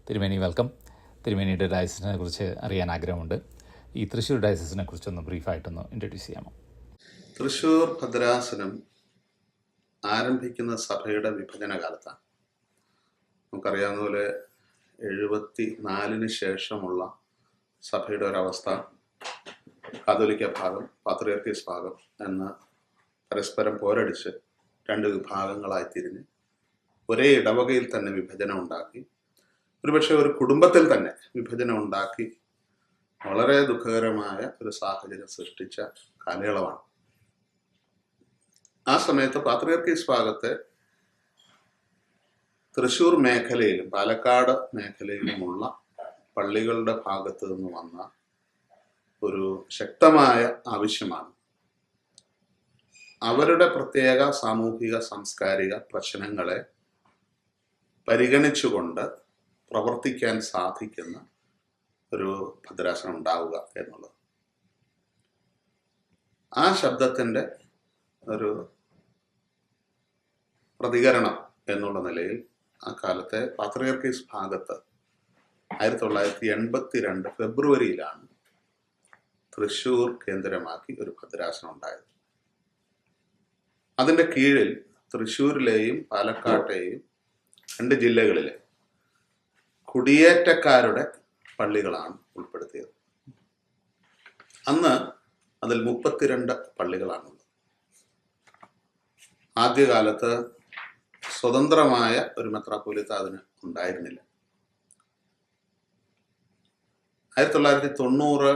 തിരുമേനി വെൽക്കം. തിരുമേനിയുടെ ഡയസിസിനെ കുറിച്ച് അറിയാൻ ആഗ്രഹമുണ്ട്. ഈ തൃശ്ശൂർ ഡയസിസിനെ കുറിച്ചൊന്ന് ബ്രീഫായിട്ടൊന്ന് ഇൻട്രൊഡ്യൂസ് ചെയ്യാമോ? തൃശ്ശൂർ ഭദ്രാസനം ആരംഭിക്കുന്ന സഭയുടെ വിഭജന കാലത്താണ്. നമുക്കറിയാവുന്ന പോലെ 74 ശേഷമുള്ള സഭയുടെ ഒരവസ്ഥ കാതോലിക്ക ഭാഗം, പാത്രിയർക്കീസ് ഭാഗം എന്ന് പരസ്പരം പോരടിച്ച് 2 വിഭാഗങ്ങളായി തിരിഞ്ഞ് ഒരേ ഇടവകയിൽ തന്നെ വിഭജനം ഉണ്ടാക്കി, ഒരുപക്ഷെ ഒരു കുടുംബത്തിൽ തന്നെ വിഭജനം ഉണ്ടാക്കി വളരെ ദുഃഖകരമായ ഒരു സാഹചര്യം സൃഷ്ടിച്ച കാലയളവാണ്. ആ സമയത്ത് പാത്രിയർക്കീസ് ഭാഗത്തെ തൃശ്ശൂർ മേഖലയിലും പാലക്കാട് മേഖലയിലുമുള്ള പള്ളികളുടെ ഭാഗത്ത് നിന്ന് വന്ന ഒരു ശക്തമായ ആവശ്യമാണ് അവരുടെ പ്രത്യേക സാമൂഹിക സാംസ്കാരിക പ്രശ്നങ്ങളെ പരിഗണിച്ചുകൊണ്ട് പ്രവർത്തിക്കാൻ സാധിക്കുന്ന ഒരു ഭദ്രാസനം ഉണ്ടാവുക എന്നുള്ളത്. ആ ശബ്ദത്തിൻ്റെ ഒരു പ്രതികരണം എന്നുള്ള നിലയിൽ ആ കാലത്തെ പാത്രിയർക്കീസ് ഭാഗത്ത് 1982 ഫെബ്രുവരിയിലാണ് തൃശ്ശൂർ കേന്ദ്രമാക്കി ഒരു ഭദ്രാസനം ഉണ്ടായത്. അതിൻ്റെ കീഴിൽ തൃശ്ശൂരിലെയും പാലക്കാട്ടെയും 2 ജില്ലകളിലെ കുടിയേറ്റക്കാരുടെ പള്ളികളാണ് ഉൾപ്പെടുത്തിയത്. അന്ന് അതിൽ 32 പള്ളികളാണുള്ളത്. ആദ്യകാലത്ത് സ്വതന്ത്രമായ ഒരു മെത്രാപ്പോലീത്ത അതിന് ഉണ്ടായിരുന്നില്ല. 1990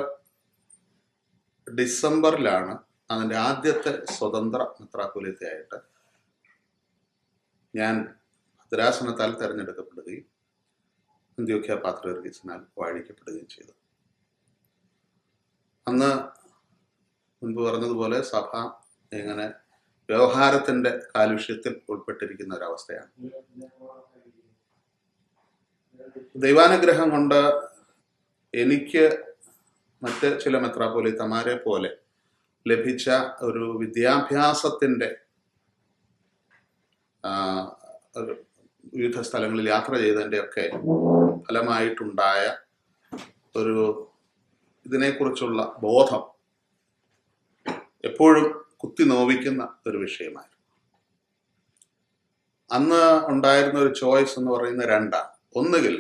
ഡിസംബറിലാണ് അതിൻ്റെ ആദ്യത്തെ സ്വതന്ത്ര മെത്രാപ്പോലീത്തയായിട്ട് ഞാൻ ഭദ്രാസനത്താൽ തിരഞ്ഞെടുക്കപ്പെടുകയും അന്ത്യോഖ്യ പാത്രിയർക്കീസിനാൽ വാഴിക്കപ്പെടുകയും ചെയ്തു. അന്ന് മുൻപ് പറഞ്ഞതുപോലെ സഭ ഇങ്ങനെ വ്യവഹാരത്തിന്റെ കാലുഷ്യത്തിൽ ഉൾപ്പെട്ടിരിക്കുന്ന ഒരവസ്ഥയാണ്. ദൈവാനുഗ്രഹം കൊണ്ട് എനിക്ക് മറ്റ് ചില മെത്രാപ്പോലീത്തമാരെ പോലെ ലഭിച്ച ഒരു വിദ്യാഭ്യാസത്തിന്റെ വിവിധ സ്ഥലങ്ങളിൽ യാത്ര ചെയ്തതിൻ്റെയൊക്കെ ഫലമായിട്ടുണ്ടായ ഒരു ഇതിനെക്കുറിച്ചുള്ള ബോധം എപ്പോഴും കുത്തി നോവിക്കുന്ന ഒരു വിഷയമായിരുന്നു. അന്ന് ഉണ്ടായിരുന്ന ഒരു ചോയ്സ് എന്ന് പറയുന്ന 2. ഒന്നുകിൽ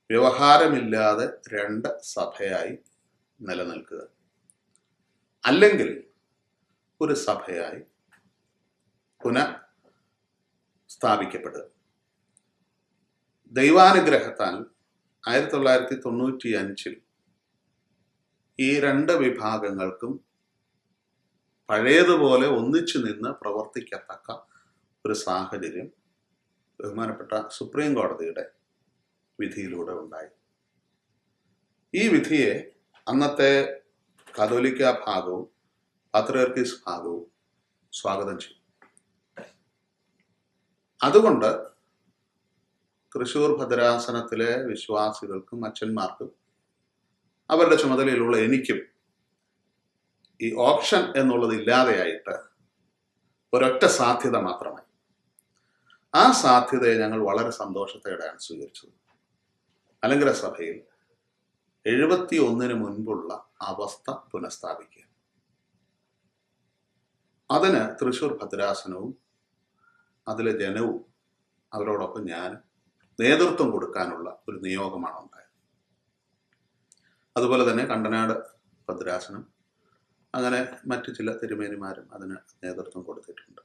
വ്യവഹാരമില്ലാതെ 2 സഭയായി നിലനിൽക്കുക, അല്ലെങ്കിൽ ഒരു സഭയായി സ്ഥാപിക്കപ്പെടുക. ദൈവാനുഗ്രഹത്താൽ 1995 ഈ 2 വിഭാഗങ്ങൾക്കും പഴയതുപോലെ ഒന്നിച്ചു നിന്ന് പ്രവർത്തിക്കത്തക്ക ഒരു സാഹചര്യം ബഹുമാനപ്പെട്ട സുപ്രീം കോടതിയുടെ വിധിയിലൂടെ ഉണ്ടായി. ഈ വിധിയെ അന്നത്തെ കാതോലിക്ക ഭാഗവും പാത്രിയർക്കീസ് ഭാഗവും സ്വാഗതം ചെയ്തു. അതുകൊണ്ട് തൃശ്ശൂർ ഭദ്രാസനത്തിലെ വിശ്വാസികൾക്കും അച്ഛന്മാർക്കും അവരുടെ ചുമതലയിലുള്ള എനിക്കും ഈ ഓപ്ഷൻ എന്നുള്ളത് ഇല്ലാതെയായിട്ട് ഒരൊറ്റ സാധ്യത മാത്രമായി. ആ സാധ്യതയെ ഞങ്ങൾ വളരെ സന്തോഷത്തോടെയാണ് സ്വീകരിച്ചത്. മലങ്കര സഭയിൽ 71 മുൻപുള്ള അവസ്ഥ പുനഃസ്ഥാപിക്കുക. അതിന് തൃശ്ശൂർ ഭദ്രാസനവും അതിലെ ജനവും അവരോടൊപ്പം ഞാൻ നേതൃത്വം കൊടുക്കാനുള്ള ഒരു നിയോഗമാണ് ഉണ്ടായത്. അതുപോലെ തന്നെ കണ്ടനാട് ഭദ്രാസനം, അങ്ങനെ മറ്റു ചില തിരുമേനിമാരും അതിന് നേതൃത്വം കൊടുത്തിട്ടുണ്ട്.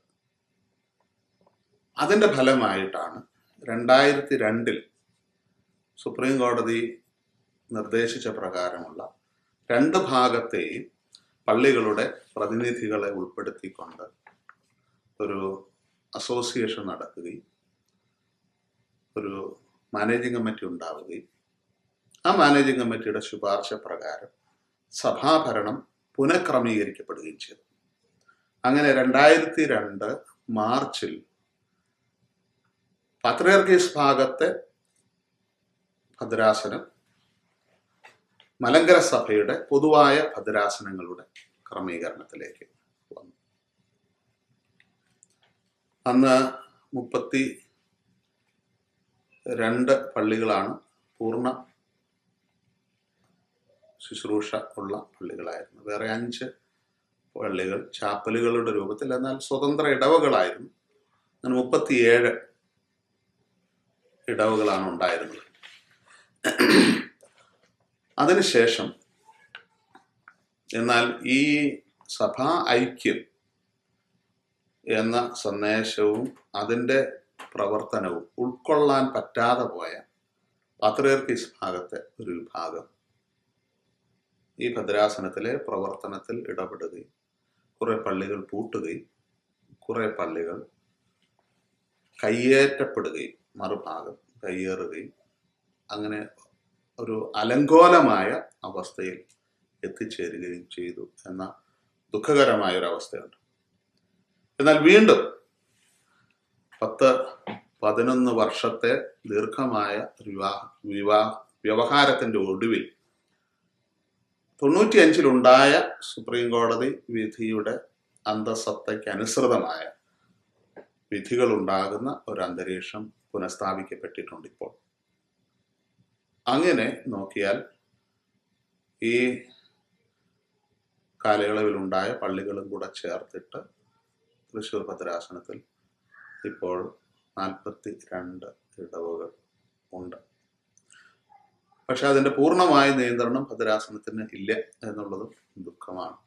അതിൻ്റെ ഫലമായിട്ടാണ് 2002 സുപ്രീം കോടതി നിർദ്ദേശിച്ച പ്രകാരമുള്ള 2 ഭാഗത്തെയും പള്ളികളുടെ പ്രതിനിധികളെ ഉൾപ്പെടുത്തിക്കൊണ്ട് ഒരു അസോസിയേഷൻ നടക്കുകയും ഒരു മാനേജിംഗ് കമ്മിറ്റി ഉണ്ടാവുകയും ആ മാനേജിംഗ് കമ്മിറ്റിയുടെ ശുപാർശ പ്രകാരം സഭാഭരണം പുനഃക്രമീകരിക്കപ്പെടുകയും ചെയ്തു. അങ്ങനെ 2002 മാർച്ചിൽ പാത്രിയർക്കീസ് ഭാഗത്തെ ഭദ്രാസനം മലങ്കര സഭയുടെ പൊതുവായ ഭദ്രാസനങ്ങളുടെ ക്രമീകരണത്തിലേക്ക് വന്നു. അന്ന് 32 പള്ളികളാണ് പൂർണ്ണ ശുശ്രൂഷ ഉള്ള പള്ളികളായിരുന്നു. വേറെ 5 പള്ളികൾ ചാപ്പലുകളുടെ രൂപത്തിൽ, എന്നാൽ സ്വതന്ത്ര ഇടവകളായിരുന്നു. അങ്ങനെ 37 ഇടവകളാണ് ഉണ്ടായിരുന്നത്. അതിനുശേഷം എന്നാൽ ഈ സഭാ ഐക്യം എന്ന സന്ദേശവും അതിൻ്റെ പ്രവർത്തനവും ഉൾക്കൊള്ളാൻ പറ്റാതെ പോയ പാത്രിയർക്കീസ് ഭാഗത്തെ ഒരു വിഭാഗം ഈ ഭദ്രാസനത്തിലെ പ്രവർത്തനത്തിൽ ഇടപെടുകയും കുറെ പള്ളികൾ പൂട്ടുകയും കുറെ പള്ളികൾ കയ്യേറ്റപ്പെടുകയും മറുഭാഗം കയ്യേറുകയും അങ്ങനെ ഒരു അലങ്കോലമായ അവസ്ഥയിൽ എത്തിച്ചേരുകയും ചെയ്തു എന്ന ദുഃഖകരമായ ഒരു അവസ്ഥയുണ്ട്. എന്നാൽ വീണ്ടും 10-11 വർഷത്തെ ദീർഘമായ വ്യവഹാരത്തിന്റെ ഒടുവിൽ 95-ലുണ്ടായ സുപ്രീം കോടതി വിധിയുടെ അന്തസത്തയ്ക്ക് അനുസൃതമായ വിധികൾ ഉണ്ടാകുന്ന ഒരു അന്തരീക്ഷം പുനഃസ്ഥാപിക്കപ്പെട്ടിട്ടുണ്ട് ഇപ്പോൾ. അങ്ങനെ നോക്കിയാൽ ഈ കാലയളവിലുണ്ടായ പള്ളികളും കൂടെ ചേർത്തിട്ട് തൃശ്ശൂർ ഭദ്രാസനത്തിൽ ഇപ്പോൾ 42 ഇടവകൾ ഉണ്ട്. പക്ഷെ അതിൻ്റെ പൂർണ്ണമായ നിയന്ത്രണം ഭദ്രാസനത്തിന് ഇല്ല എന്നുള്ളത് ദുഃഖമാണ്.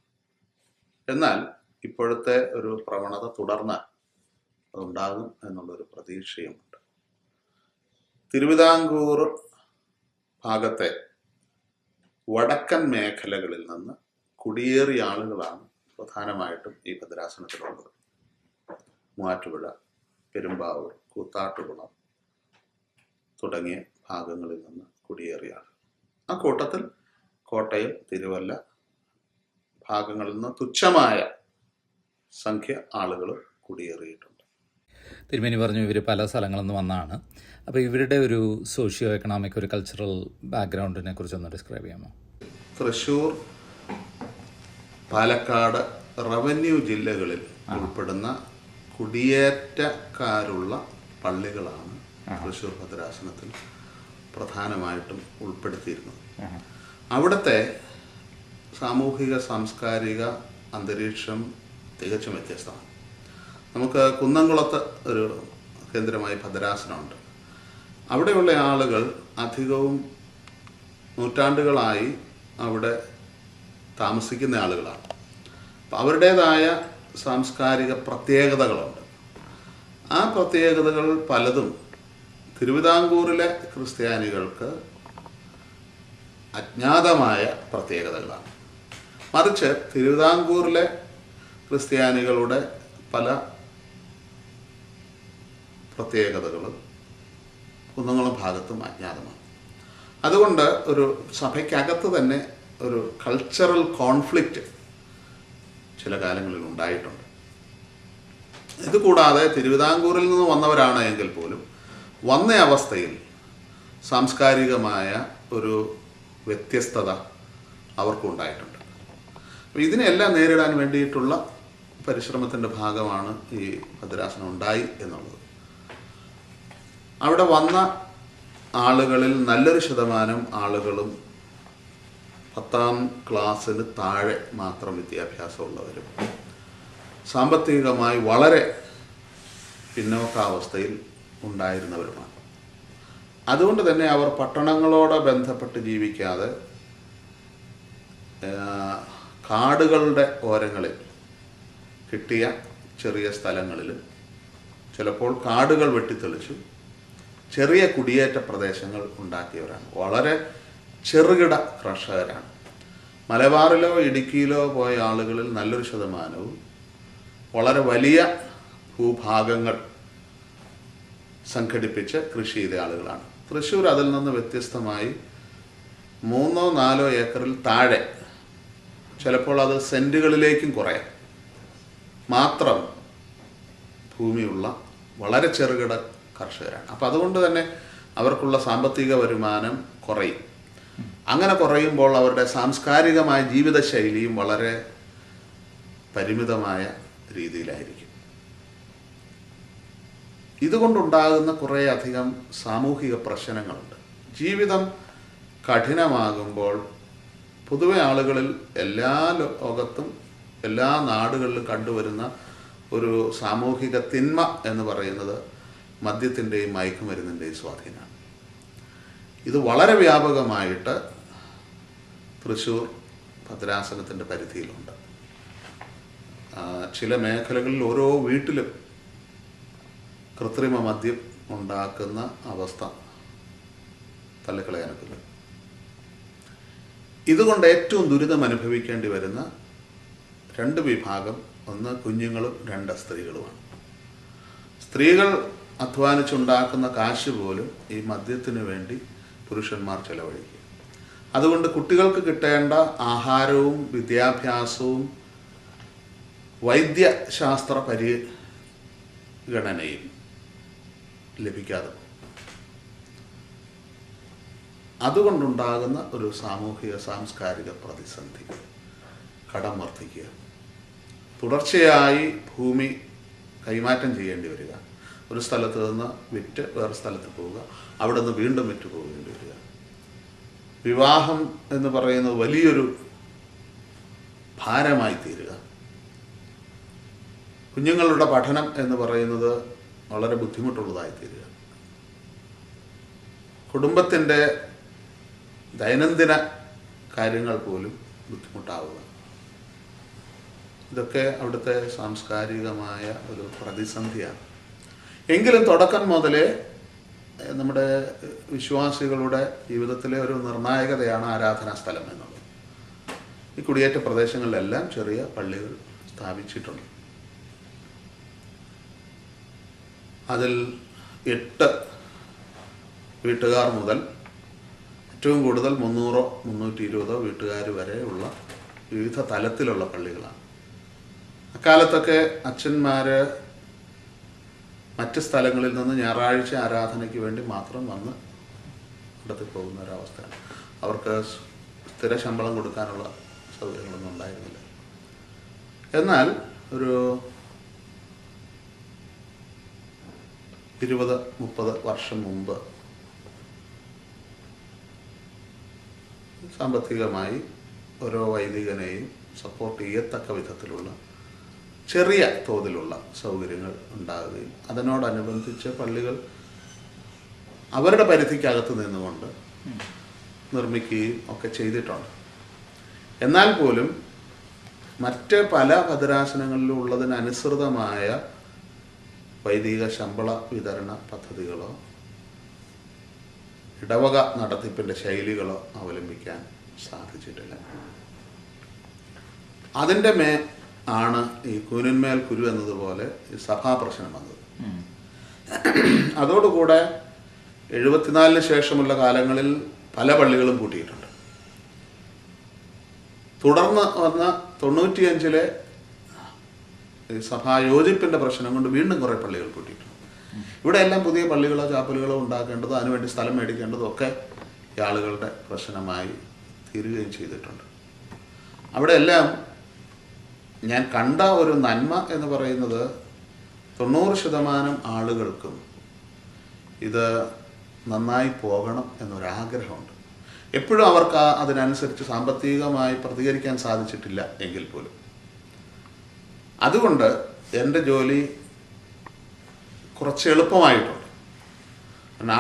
എന്നാൽ ഇപ്പോഴത്തെ ഒരു പ്രവണത തുടർന്നാൽ അതുണ്ടാകും എന്നുള്ളൊരു പ്രതീക്ഷയുമുണ്ട്. തിരുവിതാംകൂർ ഭാഗത്തെ വടക്കൻ മേഖലകളിൽ നിന്ന് കുടിയേറിയ ആളുകളാണ് പ്രധാനമായിട്ടും ഈ ഭദ്രാസനത്തിലുള്ളത്. മൂവാറ്റുപുഴ, പെരുമ്പാവൂർ, കൂത്താട്ടുകുളം തുടങ്ങിയ ഭാഗങ്ങളിൽ നിന്ന് കുടിയേറിയ ആളുകൾ. ആ കൂട്ടത്തിൽ കോട്ടയം, തിരുവല്ല ഭാഗങ്ങളിൽ നിന്ന് തുച്ഛമായ സംഖ്യ ആളുകൾ കുടിയേറിയിട്ടുണ്ട്. തിരുമേനി പറഞ്ഞു ഇവർ പല സ്ഥലങ്ങളിൽ നിന്ന് വന്നതാണ്. അപ്പോൾ ഇവരുടെ ഒരു സോഷ്യോ എക്കണോമിക്, ഒരു കൾച്ചറൽ ബാക്ക്ഗ്രൗണ്ടിനെ കുറിച്ചൊന്ന് ഡിസ്ക്രൈബ് ചെയ്യാമോ? തൃശ്ശൂർ, പാലക്കാട് റവന്യൂ ജില്ലകളിൽ ഉൾപ്പെടുന്ന കുടിയേറ്റക്കാരുള്ള പള്ളികളാണ് തൃശ്ശൂർ ഭദ്രാസനത്തിൽ പ്രധാനമായിട്ടും ഉൾപ്പെടുത്തിയിരുന്നത്. അവിടുത്തെ സാമൂഹിക സാംസ്കാരിക അന്തരീക്ഷം തികച്ചും വ്യത്യസ്തമാണ്. നമുക്ക് കുന്നംകുളത്ത് ഒരു കേന്ദ്രമായി ഭദ്രാസനമുണ്ട്. അവിടെയുള്ള ആളുകൾ അധികവും നൂറ്റാണ്ടുകളായി അവിടെ താമസിക്കുന്ന ആളുകളാണ്. അപ്പം അവരുടേതായ സാംസ്കാരിക പ്രത്യേകതകളുണ്ട്. ആ പ്രത്യേകതകൾ പലതും തിരുവിതാംകൂറിലെ ക്രിസ്ത്യാനികൾക്ക് അജ്ഞാതമായ പ്രത്യേകതകളാണ്. മറിച്ച് തിരുവിതാംകൂറിലെ ക്രിസ്ത്യാനികളുടെ പല പ്രത്യേകതകളും കുന്നംകുളം ഭാഗത്തും അജ്ഞാതമാണ്. അതുകൊണ്ട് ഒരു സഭയ്ക്കകത്ത് തന്നെ ഒരു കൾച്ചറൽ കോൺഫ്ലിക്റ്റ് ചില കാലങ്ങളിൽ ഉണ്ടായിട്ടുണ്ട്. ഇതുകൂടാതെ തിരുവിതാംകൂറിൽ നിന്ന് വന്നവരാണ് എങ്കിൽ പോലും വന്ന അവസ്ഥയിൽ സാംസ്കാരികമായ ഒരു വ്യത്യസ്തത അവർക്കുണ്ടായിട്ടുണ്ട്. അപ്പോൾ ഇതിനെല്ലാം നേരിടാൻ വേണ്ടിയിട്ടുള്ള പരിശ്രമത്തിൻ്റെ ഭാഗമാണ് ഈ ഭദ്രാസനം ഉണ്ടായി എന്നുള്ളത്. അവിടെ വന്ന ആളുകളിൽ നല്ലൊരു ശതമാനം ആളുകളും 10ാം ക്ലാസ്സിന് താഴെ മാത്രം വിദ്യാഭ്യാസമുള്ളവരും സാമ്പത്തികമായി വളരെ പിന്നോക്കാവസ്ഥയിൽ ഉണ്ടായിരുന്നവരുമാണ്. അതുകൊണ്ട് തന്നെ അവർ പട്ടണങ്ങളോട് ബന്ധപ്പെട്ട് ജീവിക്കാതെ കാടുകളുടെ ഓരങ്ങളിൽ കിട്ടിയ ചെറിയ സ്ഥലങ്ങളിൽ ചിലപ്പോൾ കാടുകൾ വെട്ടിത്തെളിച്ചു ചെറിയ കുടിയേറ്റ പ്രദേശങ്ങൾ ഉണ്ടാക്കിയവരാണ്. വളരെ ചെറുകിട കർഷകരാണ്. മലബാറിലോ ഇടുക്കിയിലോ പോയ ആളുകളിൽ നല്ലൊരു ശതമാനവും വളരെ വലിയ ഭൂഭാഗങ്ങൾ സംഘടിപ്പിച്ച് കൃഷി ചെയ്ത ആളുകളാണ്. തൃശ്ശൂർ അതിൽ നിന്ന് വ്യത്യസ്തമായി 3-4 ഏക്കറിൽ താഴെ, ചിലപ്പോൾ അത് സെൻറ്റുകളിലേക്കും കുറയാം, മാത്രം ഭൂമിയുള്ള വളരെ ചെറുകിട കർഷകരാണ്. അപ്പം അതുകൊണ്ട് തന്നെ അവർക്കുള്ള സാമ്പത്തിക വരുമാനം കുറയും. അങ്ങനെ കുറയുമ്പോൾ അവരുടെ സാംസ്കാരികമായ ജീവിതശൈലിയും വളരെ പരിമിതമായ രീതിയിലായിരിക്കും. ഇതുകൊണ്ടുണ്ടാകുന്ന കുറേ അധികം സാമൂഹിക പ്രശ്നങ്ങളുണ്ട്. ജീവിതം കഠിനമാകുമ്പോൾ പൊതുവെ ആളുകളിൽ എല്ലാ ലോകത്തും എല്ലാ നാടുകളിലും കണ്ടുവരുന്ന ഒരു സാമൂഹിക തിന്മ എന്ന് പറയുന്നത് മദ്യത്തിൻ്റെയും മയക്കുമരുന്നിൻ്റെയും സ്വാധീനമാണ്. ഇത് വളരെ വ്യാപകമായിട്ട് തൃശ്ശൂർ ഭദ്രാസനത്തിൻ്റെ പരിധിയിലുണ്ട്. ചില മേഖലകളിൽ ഓരോ വീട്ടിലും കൃത്രിമ മദ്യം ഉണ്ടാക്കുന്ന അവസ്ഥ തള്ളിക്കളയാനൊക്കില്ല. ഇതുകൊണ്ട് ഏറ്റവും ദുരിതം അനുഭവിക്കേണ്ടി വരുന്ന രണ്ട് വിഭാഗം, ഒന്ന് കുഞ്ഞുങ്ങളും രണ്ട് സ്ത്രീകളുമാണ്. സ്ത്രീകൾ അധ്വാനിച്ചുണ്ടാക്കുന്ന കാശ് പോലും ഈ മദ്യത്തിന് വേണ്ടി പുരുഷന്മാർ ചെലവഴിക്കും. അതുകൊണ്ട് കുട്ടികൾക്ക് കിട്ടേണ്ട ആഹാരവും വിദ്യാഭ്യാസവും വൈദ്യശാസ്ത്ര പരിഗണനയും ലഭിക്കാതെ അതുകൊണ്ടുണ്ടാകുന്ന ഒരു സാമൂഹിക സാംസ്കാരിക പ്രതിസന്ധി, കടം വർദ്ധിക്കുക, തുടർച്ചയായി ഭൂമി കൈമാറ്റം ചെയ്യേണ്ടി വരിക, ഒരു സ്ഥലത്ത് നിന്ന് വിറ്റ് വേറെ സ്ഥലത്ത് പോവുക, അവിടെ നിന്ന് വീണ്ടും വിറ്റ് പോകേണ്ടി വരിക, വിവാഹം എന്ന് പറയുന്നത് വലിയൊരു ഭാരമായി തീരുക, കുഞ്ഞുങ്ങളുടെ പഠനം എന്ന് പറയുന്നത് വളരെ ബുദ്ധിമുട്ടുള്ളതായി തീരുക, കുടുംബത്തിൻ്റെ ദൈനംദിന കാര്യങ്ങൾ പോലും ബുദ്ധിമുട്ടാവുക. ഇതൊക്കെ അവിടുത്തെ സാംസ്കാരികമായ ഒരു പ്രതിസന്ധിയാണ്. എങ്കിലും തുടക്കം മുതലേ നമ്മുടെ വിശ്വാസികളുടെ ജീവിതത്തിലെ ഒരു നിർണായകതയാണ് ആരാധനാ സ്ഥലം എന്നുള്ളത്. ഈ കുടിയേറ്റ പ്രദേശങ്ങളിലെല്ലാം ചെറിയ പള്ളികൾ സ്ഥാപിച്ചിട്ടുണ്ട്. അതിൽ 8 വീട്ടുകാർ മുതൽ ഏറ്റവും കൂടുതൽ 300 320 വീട്ടുകാർ വരെയുള്ള വിവിധ തലത്തിലുള്ള പള്ളികളാണ്. അക്കാലത്തൊക്കെ അച്ഛന്മാർ മറ്റ് സ്ഥലങ്ങളിൽ നിന്ന് ഞായറാഴ്ച ആരാധനയ്ക്ക് വേണ്ടി മാത്രം വന്ന് നടത്തി പോകുന്ന ഒരവസ്ഥയാണ്. അവർക്ക് സ്ഥിര ശമ്പളം കൊടുക്കാനുള്ള സൗകര്യങ്ങളൊന്നും ഉണ്ടായിരുന്നില്ല. എന്നാൽ ഒരു 20-30 വർഷം മുമ്പ് സാമ്പത്തികമായി ഓരോ വൈദികനെയും സപ്പോർട്ട് ചെയ്യത്തക്ക വിധത്തിലുള്ള ചെറിയ തോതിലുള്ള സൗകര്യങ്ങൾ ഉണ്ടാകുകയും അതിനോടനുബന്ധിച്ച് പള്ളികൾ അവരുടെ പരിധിക്കകത്ത് നിന്നുകൊണ്ട് നിർമ്മിക്കുകയും ഒക്കെ ചെയ്തിട്ടുണ്ട്. എന്നാൽ പോലും മറ്റ് പല ഭദ്രാസനങ്ങളിലും ഉള്ളതിനനുസൃതമായ വൈദിക ശമ്പള വിതരണ പദ്ധതികളോ ഇടവക നടത്തിപ്പിൻ്റെ ശൈലികളോ അവലംബിക്കാൻ സാധിച്ചിട്ടില്ല. അതിൻ്റെ ആണ് ഈ കൂനിന്മേൽ കുരു എന്നതുപോലെ ഈ സഭാ പ്രശ്നം വന്നത്. അതോടുകൂടെ 74 ശേഷമുള്ള കാലങ്ങളിൽ പല പള്ളികളും പൂട്ടിയിട്ടുണ്ട്. തുടർന്ന് വന്ന 95-ലെ സഭായോജിപ്പിൻ്റെ പ്രശ്നം കൊണ്ട് വീണ്ടും കുറേ പള്ളികൾ പൂട്ടിയിട്ടുണ്ട്. ഇവിടെ എല്ലാം പുതിയ പള്ളികളോ ചാപ്പലുകളോ ഉണ്ടാക്കേണ്ടതോ അതിനുവേണ്ടി സ്ഥലം മേടിക്കേണ്ടതും ഒക്കെ ഈ ആളുകളുടെ പ്രശ്നമായി തീരുകയും ചെയ്തിട്ടുണ്ട്. അവിടെ എല്ലാം ഞാൻ കണ്ട ഒരു നന്മ എന്ന് പറയുന്നത് 90% ആളുകൾക്കും ഇത് നന്നായി പോകണം എന്നൊരാഗ്രഹമുണ്ട്. എപ്പോഴും അവർക്ക് അതിനനുസരിച്ച് സാമ്പത്തികമായി പ്രതികരിക്കാൻ സാധിച്ചിട്ടില്ല എങ്കിൽ പോലും. അതുകൊണ്ട് എൻ്റെ ജോലി കുറച്ച് എളുപ്പമായിട്ടുണ്ട്.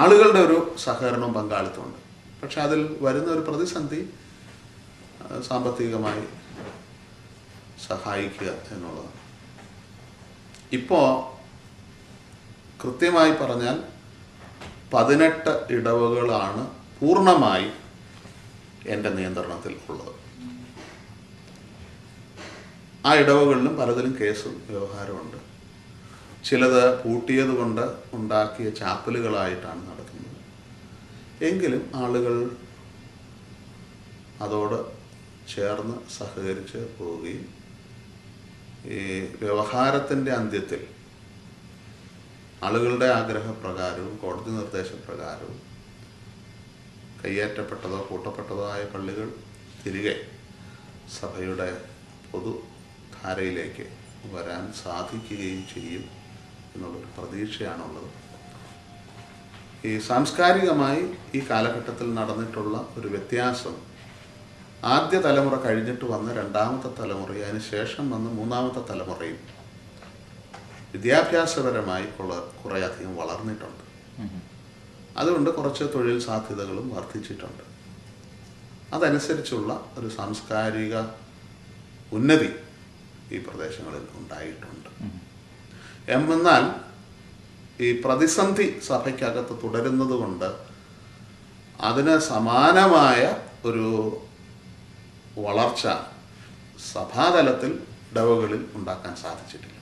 ആളുകളുടെ ഒരു സഹകരണവും പങ്കാളിത്തമുണ്ട്. പക്ഷെ അതിൽ വരുന്ന ഒരു പ്രതിസന്ധി സാമ്പത്തികമായി സഹായിക്കുക എന്നുള്ളതാണ്. ഇപ്പോൾ കൃത്യമായി പറഞ്ഞാൽ 18 ഇടവകളാണ് പൂർണ്ണമായി എൻ്റെ നിയന്ത്രണത്തിൽ ഉള്ളത്. ആ ഇടവകളിലും പലതിലും കേസും വ്യവഹാരമുണ്ട്. ചിലത് പൂട്ടിയത് കൊണ്ട് ഉണ്ടാക്കിയ ചാപ്പലുകളായിട്ടാണ് നടക്കുന്നത്. എങ്കിലും ആളുകൾ അതോട് ചേർന്ന് സഹകരിച്ച് പോവുകയും ഈ വ്യവഹാരത്തിൻ്റെ അന്ത്യത്തിൽ ആളുകളുടെ ആഗ്രഹപ്രകാരവും കോടതി നിർദ്ദേശപ്രകാരവും കയ്യേറ്റപ്പെട്ടതോ കൂട്ടപ്പെട്ടതോ ആയ പള്ളികൾ തിരികെ സഭയുടെ പൊതുധാരയിലേക്ക് വരാൻ സാധിക്കുകയും ചെയ്യും എന്നുള്ളൊരു പ്രതീക്ഷയാണുള്ളത്. ഈ സാംസ്കാരികമായി ഈ കാലഘട്ടത്തിൽ നടന്നിട്ടുള്ള ഒരു വ്യത്യാസം ആദ്യ തലമുറ കഴിഞ്ഞിട്ട് വന്ന രണ്ടാമത്തെ തലമുറയും അതിന് ശേഷം വന്ന മൂന്നാമത്തെ തലമുറയും വിദ്യാഭ്യാസപരമായി കുറേയധികം വളർന്നിട്ടുണ്ട്. അതുകൊണ്ട് കുറച്ച് തൊഴിൽ സാധ്യതകളും വർദ്ധിച്ചിട്ടുണ്ട്. അതനുസരിച്ചുള്ള ഒരു സാംസ്കാരിക ഉന്നതി ഈ പ്രദേശങ്ങളിൽ ഉണ്ടായിട്ടുണ്ട്. എന്നാൽ ഈ പ്രതിസന്ധി സഭയ്ക്കകത്ത് തുടരുന്നത് കൊണ്ട് അതിന് സമാനമായ ഒരു വളർച്ച സഭാതലത്തിൽ ഇടവകളിൽ ഉണ്ടാക്കാൻ സാധിച്ചിട്ടില്ല.